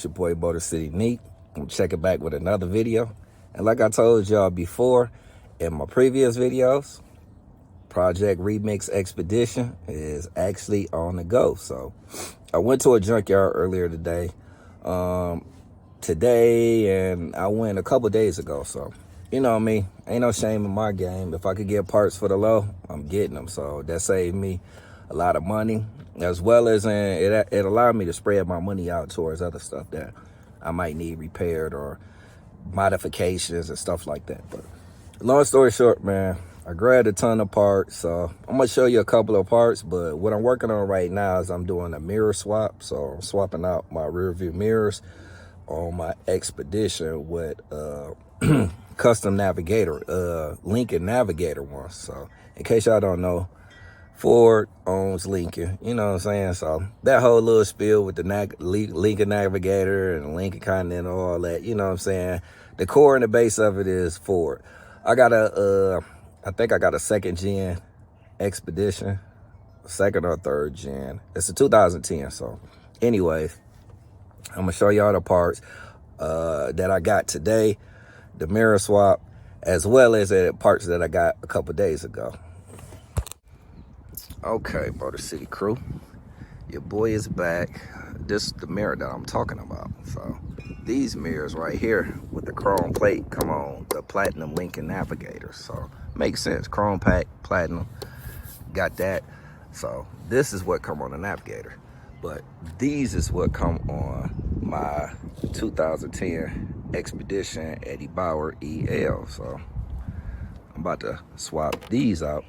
your boy Motor City Neat. I'm checking back with another video. And like I told y'all before in my previous videos, Project Remix Expedition is actually on the go. So I went to a junkyard earlier today, and I went a couple days ago. So you know me, ain't no shame in my game. If I could get parts for the low, I'm getting them. So that saved me a lot of money, as well as it allowed me to spread my money out towards other stuff that I might need repaired or modifications and stuff like that. But long story short, man, I grabbed a ton of parts. So I'm gonna show you a couple of parts, but what I'm working on right now is I'm doing a mirror swap. So I'm swapping out my rear view mirrors on my Expedition with custom navigator, Lincoln Navigator ones. So in case y'all don't know, Ford owns Lincoln, you know what I'm saying? So that whole little spiel with the Lincoln Navigator and Lincoln Continental, all that, you know what I'm saying? The core and the base of it is Ford. I think I got a second gen Expedition, second or third gen. It's a 2010. So anyways, I'm gonna show y'all the parts that I got today, the mirror swap, as well as the parts that I got a couple days ago. Okay, Motor City crew, your boy is back. This is the mirror that I'm talking about. So these mirrors right here with the chrome plate come on the Platinum Lincoln Navigator. So makes sense, chrome pack, platinum, got that. So this is what come on the Navigator, but these is what come on my 2010 Expedition Eddie Bauer EL. So I'm about to swap these out,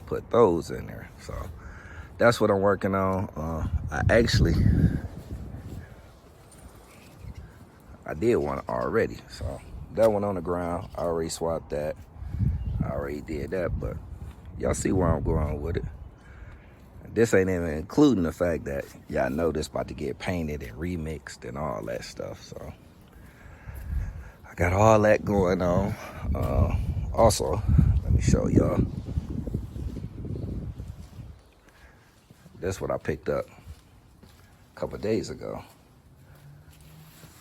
put those in there. So that's what I'm working on. I did one already. So that one on the ground, I already swapped that. I already did that, but y'all see where I'm going with it. This ain't even including the fact that y'all know this about to get painted and remixed and all that stuff. So I got all that going on. Also, let me show y'all. That's what I picked up a couple days ago.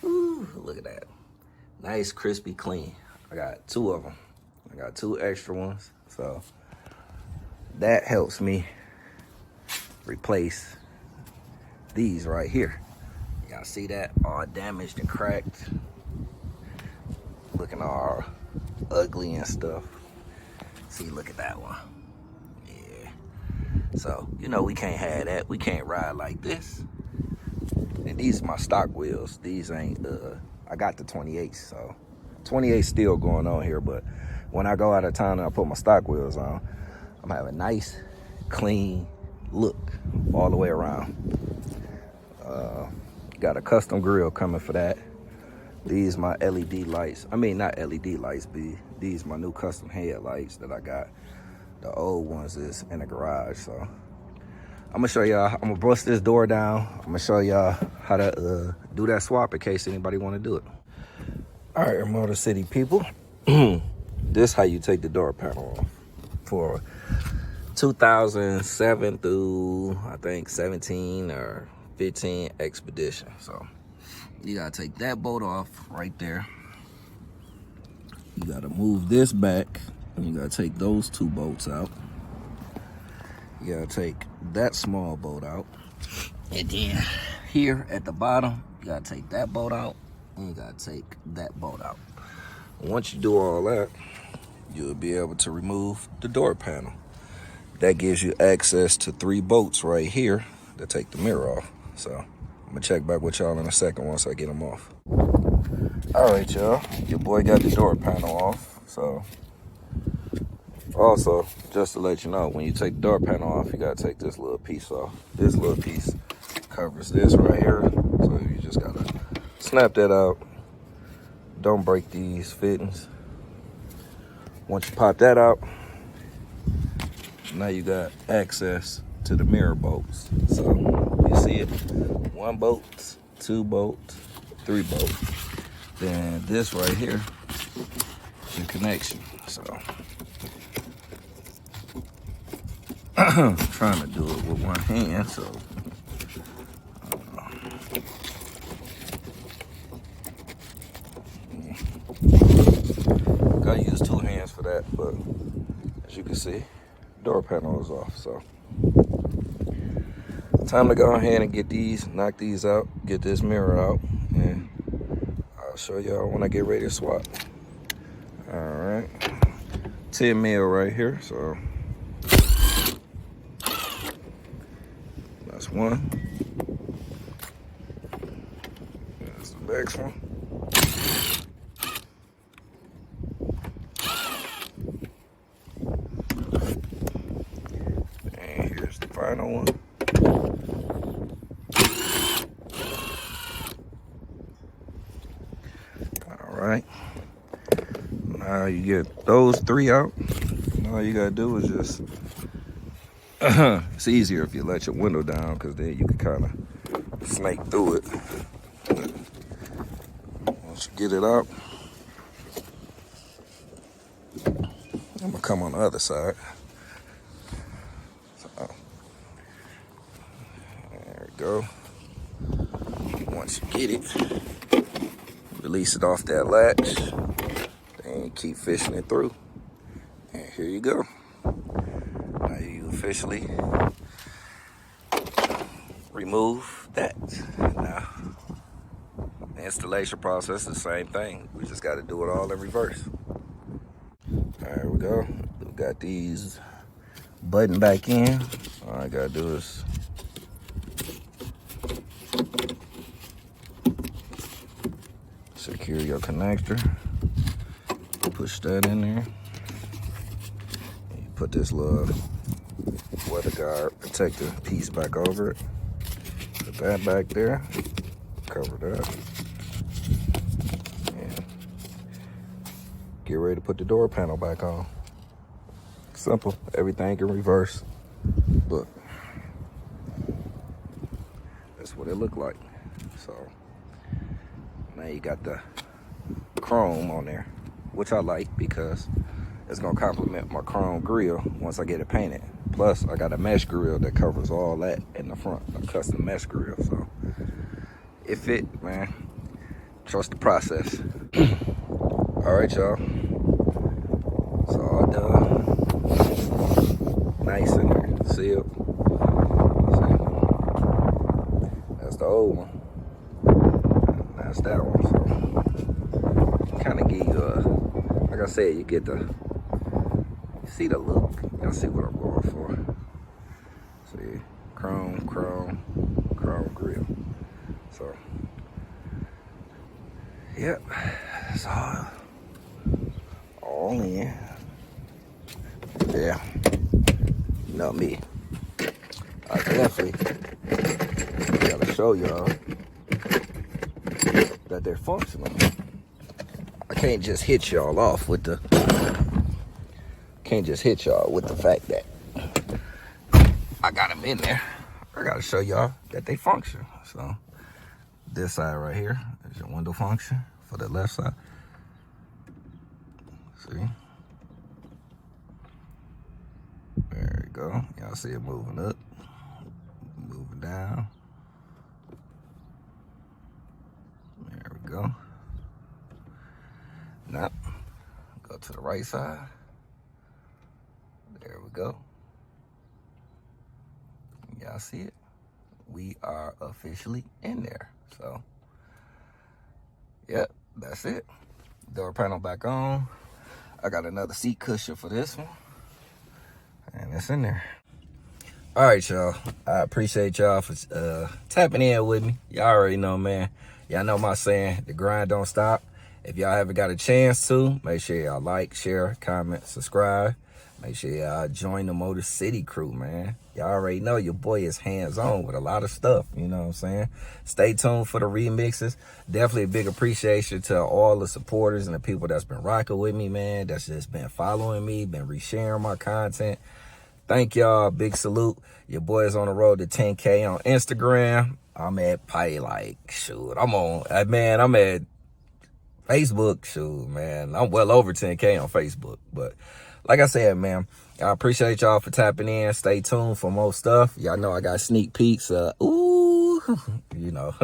Ooh, look at that. Nice, crispy, clean. I got two of them. I got two extra ones. So that helps me replace these right here. Y'all see that? All damaged and cracked. Looking all ugly and stuff. See, look at that one. So, you know, we can't have that. We can't ride like this. And these are my stock wheels. These ain't, I got the 28s, so 28 still going on here, but when I go out of town and I put my stock wheels on, I'm gonna have a nice, clean look all the way around. Got a custom grill coming for that. These my LED lights. I mean, not LED lights, but these my new custom headlights that I got. The old ones is in the garage. So I'm gonna show y'all, I'm gonna bust this door down. I'm gonna show y'all how to do that swap in case anybody wanna do it. All right, Motor City people. This how you take the door panel off for 2007 through, I think, 17 or 15 Expedition. So you gotta take that bolt off right there. You gotta move this back. And you gotta take those two bolts out. You gotta take that small bolt out. And then here at the bottom, you gotta take that bolt out. And you gotta take that bolt out. Once you do all that, you'll be able to remove the door panel. That gives you access to 3 bolts right here to take the mirror off. So I'm gonna check back with y'all in a second once I get them off. All right, y'all. Your boy got the door panel off. So also, just to let you know, when you take the door panel off, you gotta take this little piece off. This little piece covers this right here. So you just gotta snap that out. Don't break these fittings. Once you pop that out, now you got access to the mirror bolts. So you see it, 1 bolt, 2 bolts, 3 bolts. Then this right here, the connection. So I'm trying to do it with one hand, so that, but as you can see, door panel is off. So time to go ahead and get these, knock these out, get this mirror out, and I'll show y'all when I get ready to swap. All right, 10 mil right here, so that's one. That's the next one. And here's the final one. All right. Now you get those three out. All you gotta do is just, it's easier if you let your window down, because then you can kind of snake through it. Once you get it out, I'm gonna come on the other side. So, there we go. Once you get it, release it off that latch, then you keep fishing it through. And here you go. Now you officially remove that. Now, the installation process is the same thing. We just got to do it all in reverse. There we go. We got these button back in. All I got to do is secure your connector. Push that in there. You put this little weather guard protective piece back over it. Put that back there. Cover that. And get ready to put the door panel back on. Simple. Everything in reverse. Look. That's what it looked like. So now you got the chrome on there, which I like because it's gonna complement my chrome grill once I get it painted. Plus, I got a mesh grill that covers all that in the front, a custom mesh grill. So it fit, man. Trust the process. All right, y'all. It's all done. Nice in there, sealed. See? That's the old one. That's that one. So kind of give you like I said, you get the, you see the look. Y'all see what I'm going for. See, chrome grill. So, yep, it's all in. Yeah, you know me. I definitely gotta show y'all that they're functional. I can't just hit y'all off with the, fact that I got them in there. I gotta show y'all that they function. So this side right here is your window function for the left side. See? There you go. Y'all see it moving up, moving down. There we go. Now, go to the right side. There we go. Y'all see it? We are officially in there. So, yep, that's it. Door panel back on. I got another seat cushion for this one. And it's in there. All right, y'all. I appreciate y'all for tapping in with me. Y'all already know, man. Y'all know my saying, the grind don't stop. If y'all haven't got a chance to, make sure y'all like, share, comment, subscribe. Make sure y'all join the Motor City crew, man. Y'all already know your boy is hands-on with a lot of stuff, you know what I'm saying? Stay tuned for the remixes. Definitely a big appreciation to all the supporters and the people that's been rocking with me, man. That's just been following me, been resharing my content. Thank y'all. Big salute. Your boy is on the road to 10K on Instagram. I'm at probably like, shoot, I'm at Facebook, shoot, man. I'm well over 10K on Facebook. But like I said, man, I appreciate y'all for tapping in. Stay tuned for more stuff. Y'all know I got sneak peeks. you know,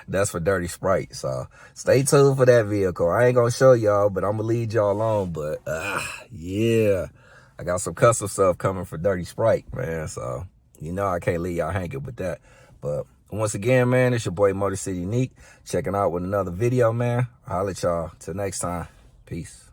that's for Dirty Sprite. So stay tuned for that vehicle. I ain't gonna show y'all, but I'm gonna lead y'all on. But yeah, I got some custom stuff coming for Dirty Sprite, man. So you know I can't leave y'all hanging with that. But once again, man, it's your boy Motor City Neek checking out with another video, man. I'll holla at y'all. Till next time. Peace.